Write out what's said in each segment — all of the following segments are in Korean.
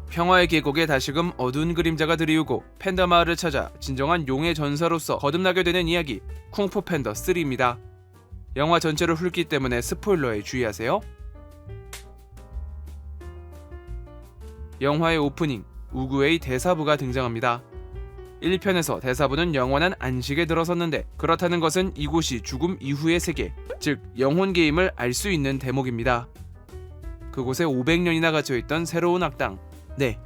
평화의 계곡에 다시금 어두운 그림자가 드리우고 팬더 마을을 찾아 진정한 용의 전사로서 거듭나게 되는 이야기 쿵푸 팬더 3입니다. 영화 전체를 훑기 때문에 스포일러에 주의하세요. 영화의 오프닝, 우구의 대사부가 등장합니다. 1편에서 대사부는 영원한 안식에 들어섰는데 그렇다는 것은 이곳이 죽음 이후의 세계, 즉 영혼 게임을 알 수 있는 대목입니다. 그곳에 500년이나 갇혀있던 새로운 악당, 네,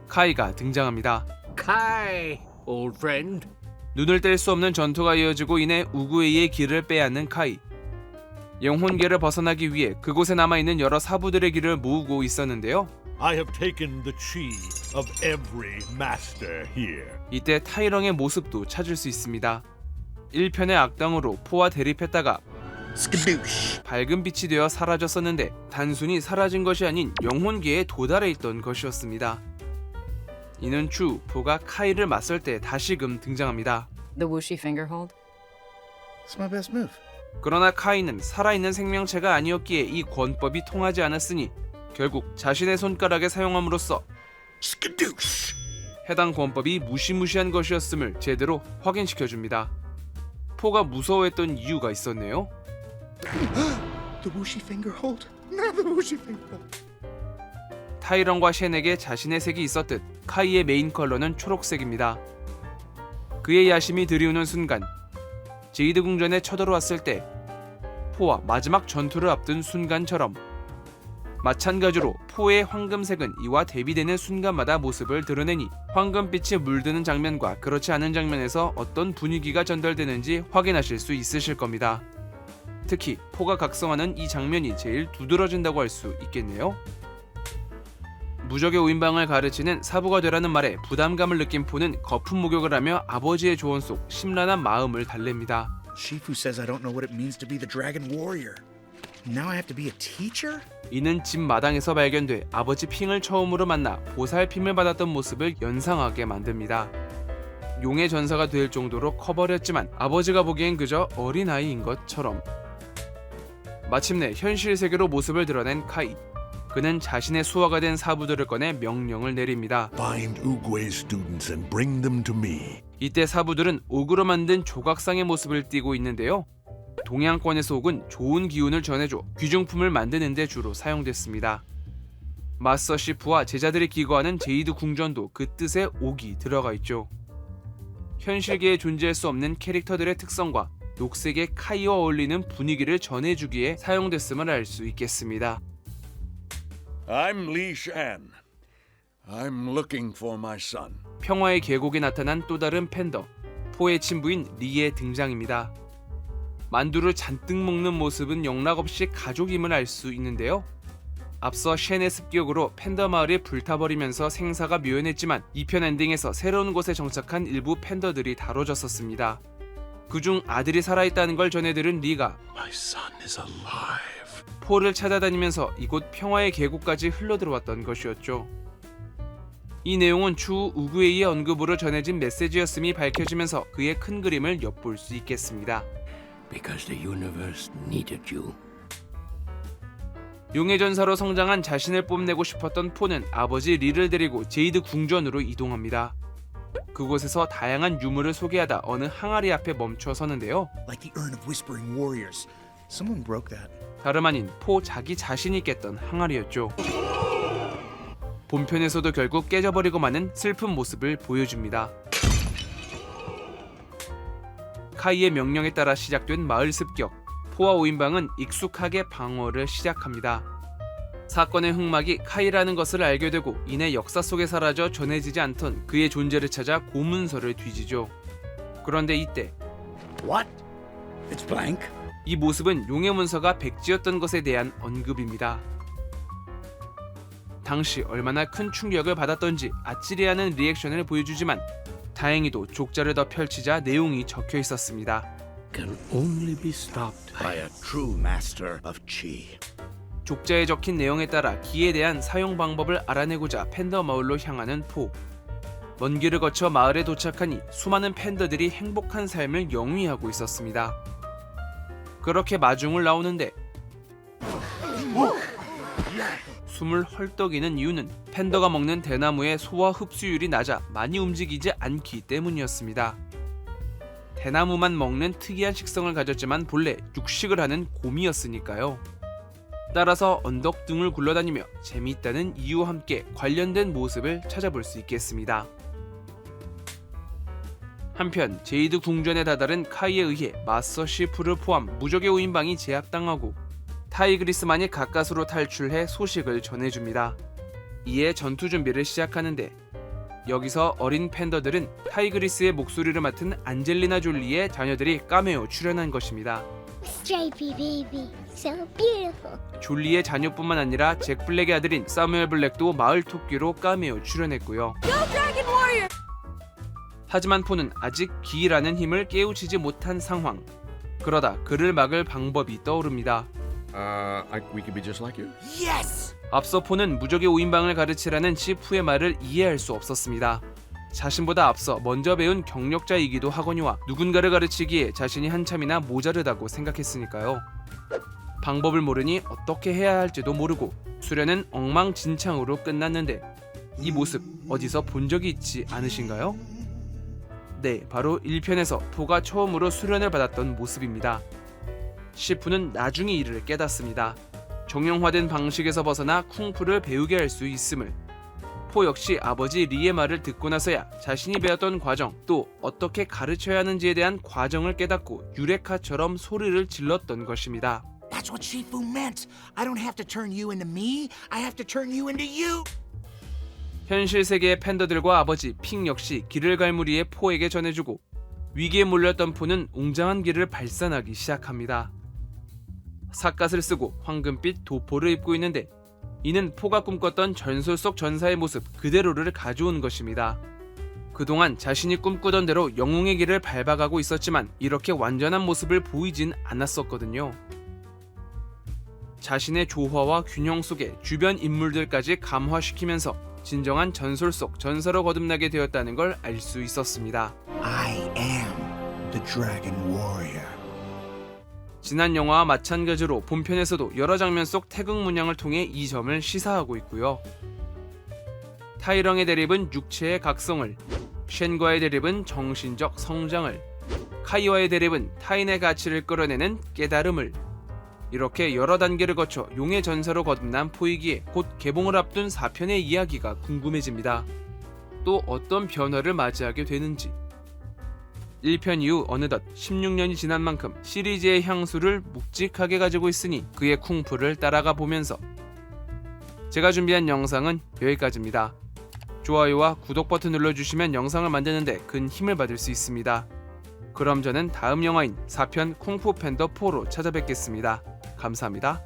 카이가 등장합니다. Kai, old friend. 눈을 뗄 수 없는 전투가 이어지고 이내 우구에이의 길을 빼앗는 카이. 영혼계를 벗어나기 위해 그곳에 남아있는 여러 사부들의 길을 모으고 있었는데요. I have taken the chi of every master here. 이때 타이렁의 모습도 찾을 수 있습니다. 1편의 악당으로 포와 대립했다가 Skadoosh. 밝은 빛이 되어 사라졌었는데 단순히 사라진 것이 아닌 영혼계에 도달해 있던 것이었습니다. 이는 추 포가 카이를 맞설 때 다시금 등장합니다. The whooshy finger hold? It's my best move. 그러나 카이는 살아있는 생명체가 아니었기에 이 권법이 통하지 않았으니 결국 자신의 손가락에 사용함으로써 Skadoosh. 해당 권법이 무시무시한 것이었음을 제대로 확인시켜줍니다. 포가 무서워했던 이유가 있었네요. The whooshy finger hold. Not the whooshy finger hold. 타이런과 쉔에게 자신의 색이 있었듯 카이의 메인 컬러는 초록색입니다. 그의 야심이 드리우는 순간 제이드 궁전에 쳐들어왔을 때 포와 마지막 전투를 앞둔 순간처럼 마찬가지로 포의 황금색은 이와 대비되는 순간마다 모습을 드러내니 황금빛이 물드는 장면과 그렇지 않은 장면에서 어떤 분위기가 전달되는지 확인하실 수 있으실 겁니다. 특히 포가 각성하는 이 장면이 제일 두드러진다고 할 수 있겠네요. 무적의 오인방을 가르치는 사부가 되라는 말에 부담감을 느낀 포는 거품 목욕을 하며 아버지의 조언 속 심란한 마음을 달랩니다. Shifu says I don't know what it means to be the Dragon Warrior. Now I have to be a teacher? 이는 집 마당에서 발견돼 아버지 핑을 처음으로 만나 보살핌을 받았던 모습을 연상하게 만듭니다. 용의 전사가 될 정도로 커버렸지만 아버지가 보기엔 그저 어린아이인 것처럼. 마침내 현실 세계로 모습을 드러낸 카이. 그는 자신의 수화가 된 사부들을 꺼내 명령을 내립니다. Find Uguay's students and bring them to me. 이때 사부들은 옥으로 만든 조각상의 모습을 띠고 있는데요. 동양권에서 옥은 좋은 기운을 전해줘 귀중품을 만드는 데 주로 사용됐습니다. 마스터 시프와 제자들이 기거하는 제이드 궁전도 그 뜻의 옥이 들어가 있죠. 현실계에 존재할 수 없는 캐릭터들의 특성과 녹색의 카이와 어울리는 분위기를 전해주기에 사용됐음을 알 수 있겠습니다. I'm Li Shan. I'm looking for my son. 평화의 계곡에 나타난 또 다른 팬더, 포의 친부인 리의 등장입니다. 만두를 잔뜩 먹는 모습은 영락없이 가족임을 알 수 있는데요. 앞서 쉔의 습격으로 팬더 마을이 불타버리면서 생사가 묘연했지만 2편 엔딩에서 새로운 곳에 정착한 일부 팬더들이 다뤄졌었습니다. 그중 아들이 살아있다는 걸 전해들은 리가 My son is alive. 포를 찾아다니면서 이곳 평화의 계곡까지 흘러들어왔던 것이었죠. 이 내용은 추후 우구에이의 언급으로 전해진 메시지였음이 밝혀지면서 그의 큰 그림을 엿볼 수 있겠습니다. Because the universe needed you. 용의 전사로 성장한 자신을 뽐내고 싶었던 포는 아버지 리를 데리고 제이드 궁전으로 이동합니다. 그곳에서 다양한 유물을 소개하다 어느 항아리 앞에 멈춰 서는데요. Like the urn of whispering warriors. Someone broke that. 다름 아닌 포 자기 자신이 깼던 항아리였죠. 본편에서도 결국 깨져버리고 마는 슬픈 모습을 보여줍니다. 카이의 명령에 따라 시작된 마을 습격. 포와 오인방은 익숙하게 방어를 시작합니다. 사건의 흑막이 카이라는 것을 알게 되고 이내 역사 속에 사라져 전해지지 않던 그의 존재를 찾아 고문서를 뒤지죠. 그런데 이때 What? It's blank. 이 모습은 용의 문서가 백지였던 것에 대한 언급입니다. 당시 얼마나 큰 충격을 받았던지 아찔해하는 리액션을 보여주지만 다행히도 족자를 더 펼치자 내용이 적혀 있었습니다. Can only be stopped By a true master of chi. 족자에 적힌 내용에 따라 기에 대한 사용 방법을 알아내고자 팬더 마을로 향하는 포. 먼 길을 거쳐 마을에 도착하니 수많은 팬더들이 행복한 삶을 영위하고 있었습니다. 그렇게 마중을 나오는데 숨을 헐떡이는 이유는 팬더가 먹는 대나무의 소화 흡수율이 낮아 많이 움직이지 않기 때문이었습니다. 대나무만 먹는 특이한 식성을 가졌지만 본래 육식을 하는 곰이었으니까요. 따라서 언덕 등을 굴러다니며 재미있다는 이유와 함께 관련된 모습을 찾아볼 수 있겠습니다. 한편 제이드 궁전에 다다른 카이에 의해 마스터 시프를 포함 무적의 5인방이 제압당하고 타이그리스만이 가까스로 탈출해 소식을 전해줍니다. 이에 전투 준비를 시작하는데 여기서 어린 팬더들은 타이그리스의 목소리를 맡은 안젤리나 졸리의 자녀들이 카메오 출연한 것입니다. Stripey baby, so beautiful. 졸리의 자녀뿐만 아니라 잭 블랙의 아들인 사무엘 블랙도 마을 토끼로 카메오 출연했고요. 하지만 포는 아직 기라는 힘을 깨우치지 못한 상황. 그러다 그를 막을 방법이 떠오릅니다. We could be just like you. 앞서 포는 무적의 5인방을 가르치라는 시프의 말을 이해할 수 없었습니다. 자신보다 앞서 먼저 배운 경력자이기도 하거니와 누군가를 가르치기에 자신이 한참이나 모자르다고 생각했으니까요. 방법을 모르니 어떻게 해야 할지도 모르고 수련은 엉망진창으로 끝났는데 이 모습 어디서 본 적이 있지 않으신가요? 네, 바로 1편에서 포가 처음으로 수련을 받았던 모습입니다. 시프는 나중에 이를 깨닫습니다. 정형화된 방식에서 벗어나 쿵푸를 배우게 할 수 있음을. 포 역시 아버지 리의 말을 듣고 나서야 자신이 배웠던 과정, 또 어떻게 가르쳐야 하는지에 대한 과정을 깨닫고 유레카처럼 소리를 질렀던 것입니다. That's what Shifu meant. I don't have to turn you into me. I have to turn you into you. 현실 세계의 팬더들과 아버지 핑 역시 길을 갈 무리에 포에게 전해주고 위기에 몰렸던 포는 웅장한 길을 발산하기 시작합니다. 삿갓을 쓰고 황금빛 도포를 입고 있는데 이는 포가 꿈꿨던 전설 속 전사의 모습 그대로를 가져온 것입니다. 그동안 자신이 꿈꾸던 대로 영웅의 길을 밟아가고 있었지만 이렇게 완전한 모습을 보이진 않았었거든요. 자신의 조화와 균형 속에 주변 인물들까지 감화시키면서 진정한 전설 속 전사로 거듭나게 되었다는 걸 알 수 있었습니다. I am the Dragon Warrior. 지난 영화와 마찬가지로 본편에서도 여러 장면 속 태극 문양을 통해 이 점을 시사하고 있고요. 타이렁의 대립은 육체의 각성을, 쉔과의 대립은 정신적 성장을, 카이와의 대립은 타인의 가치를 끌어내는 깨달음을, 이렇게 여러 단계를 거쳐 용의 전사로 거듭난 포이기에 곧 개봉을 앞둔 4편의 이야기가 궁금해집니다. 또 어떤 변화를 맞이하게 되는지. 1편 이후 어느덧 16년이 지난 만큼 시리즈의 향수를 묵직하게 가지고 있으니 그의 쿵푸를 따라가 보면서 제가 준비한 영상은 여기까지입니다. 좋아요와 구독 버튼 눌러주시면 영상을 만드는데 큰 힘을 받을 수 있습니다. 그럼 저는 다음 영화인 4편 쿵푸 팬더 4로 찾아뵙겠습니다. 감사합니다.